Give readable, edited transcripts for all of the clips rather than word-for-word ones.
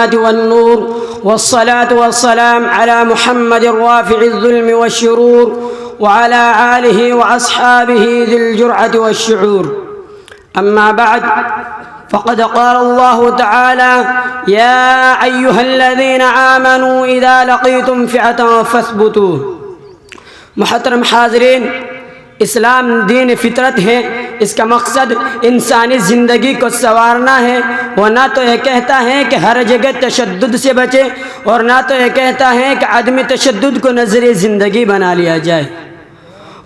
الظلمات والنور، والصلاة والسلام على محمد رافع الظلم والشرور وعلى آله وأصحابه ذي الجرعة والشعور. أما بعد، فقد قال الله تعالى: يا أيها الذين آمنوا إذا لقيتم فئة فاثبتوا. محترم حاضرین، اسلام دین فطرت ہے. اس کا مقصد انسانی زندگی کو سنوارنا ہے. وہ نہ تو یہ کہتا ہے کہ ہر جگہ تشدد سے بچے، اور نہ تو یہ کہتا ہے کہ عدم تشدد کو نظریہ زندگی بنا لیا جائے.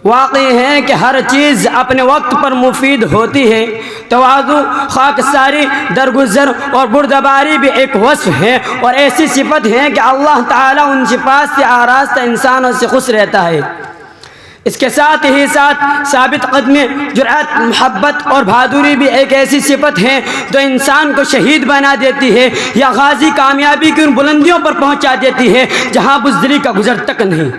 واقعی ہے کہ ہر چیز اپنے وقت پر مفید ہوتی ہے. تواضع، خاکساری، درگزر اور بردباری بھی ایک وصف ہے اور ایسی صفت ہے کہ اللہ تعالیٰ ان صفات سے آراستہ انسانوں سے خوش رہتا ہے. اس کے ساتھ ہی ثابت قدمی، جرأت، محبت اور بہادری بھی ایک ایسی صفت ہے جو انسان کو شہید بنا دیتی ہے یا غازی کامیابی کی ان بلندیوں پر پہنچا دیتی ہے جہاں بزدلی کا گزر تک نہیں.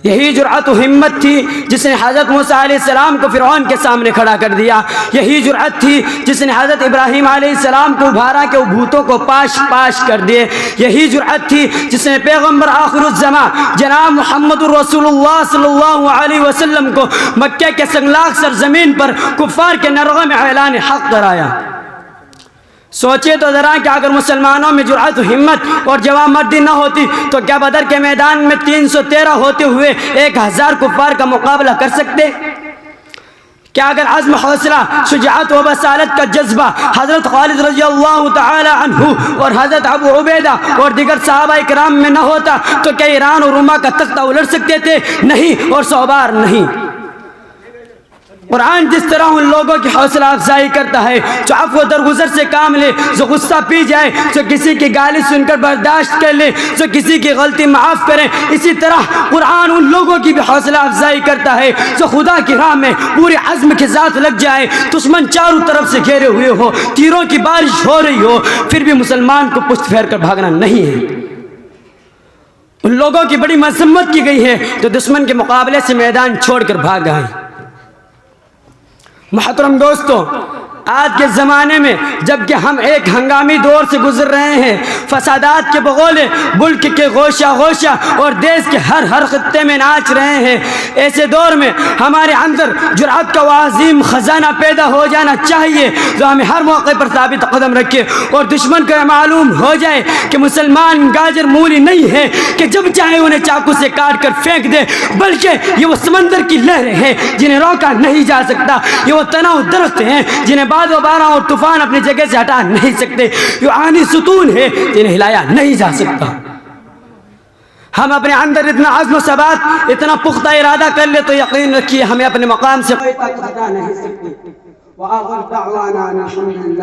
یہی جرأت و ہمت تھی جس نے حضرت موسیٰ علیہ السلام کو فرعون کے سامنے کھڑا کر دیا. یہی جرأت تھی جس نے حضرت ابراہیم علیہ السلام کو ابھارا کہ وہ بھوتوں کو پاش پاش کر دیے. یہی جرأت تھی جس نے پیغمبر آخر الزماں جناب محمد رسول اللہ صلی اللہ علیہ وسلم کو مکہ کے سنگلاخ سرزمین پر کفار کے نرغہ میں اعلان حق کرایا. سوچے تو ذرا کہ اگر مسلمانوں میں جرأت و ہمت اور جوان مردی نہ ہوتی تو کیا بدر کے میدان میں 313 ہوتے ہوئے 1000 کفار کا مقابلہ کر سکتے؟ کیا اگر عزم، حوصلہ، شجاعت و بصالت کا جذبہ حضرت خالد رضی اللہ تعالی عنہ اور حضرت ابو عبیدہ اور دیگر صحابہ کرام میں نہ ہوتا تو کیا ایران اور روما کا تختہ الٹ سکتے تھے؟ نہیں، اور 100 بار نہیں. قرآن جس طرح ان لوگوں کی حوصلہ افزائی کرتا ہے جو عفو و درگزر سے کام لے، جو غصہ پی جائے، جو کسی کی گالی سن کر برداشت کر لے، جو کسی کی غلطی معاف کرے، اسی طرح قرآن ان لوگوں کی بھی حوصلہ افزائی کرتا ہے جو خدا کی راہ میں پورے عزم کے ساتھ لگ جائے. دشمن چاروں طرف سے گھیرے ہوئے ہو، تیروں کی بارش ہو رہی ہو، پھر بھی مسلمان کو پشت پھیر کر بھاگنا نہیں ہے. ان لوگوں کی بڑی مذمت کی گئی ہے جو دشمن کے مقابلے سے میدان چھوڑ کر بھاگ گئے. محترم دوستو، آج کے زمانے میں جبکہ ہم ایک ہنگامی دور سے گزر رہے ہیں، فسادات کے بغولے ملک کے گوشہ گوشہ اور دیش کے ہر خطے میں ناچ رہے ہیں، ایسے دور میں ہمارے اندر جرأت کا وہ عظیم خزانہ پیدا ہو جانا چاہیے جو ہمیں ہر موقع پر ثابت قدم رکھے اور دشمن کو معلوم ہو جائے کہ مسلمان گاجر مولی نہیں ہے کہ جب چاہے انہیں چاقو سے کاٹ کر پھینک دے، بلکہ یہ وہ سمندر کی لہریں ہیں جنہیں روکا نہیں جا سکتا. یہ وہ تناؤ درخت ہیں جنہیں باد و باران اور طوفان اپنی جگہ سے ہٹا نہیں سکتے. یہ آنی ستون ہے جنہیں ہلایا نہیں جا سکتا. ہم اپنے اندر اتنا عزم و ثبات، اتنا پختہ ارادہ کر لے تو یقین رکھیے ہمیں اپنے مقام سے کوئی طاقت ہٹا نہیں سکتی. وآخر دعوانا الحمدللہ.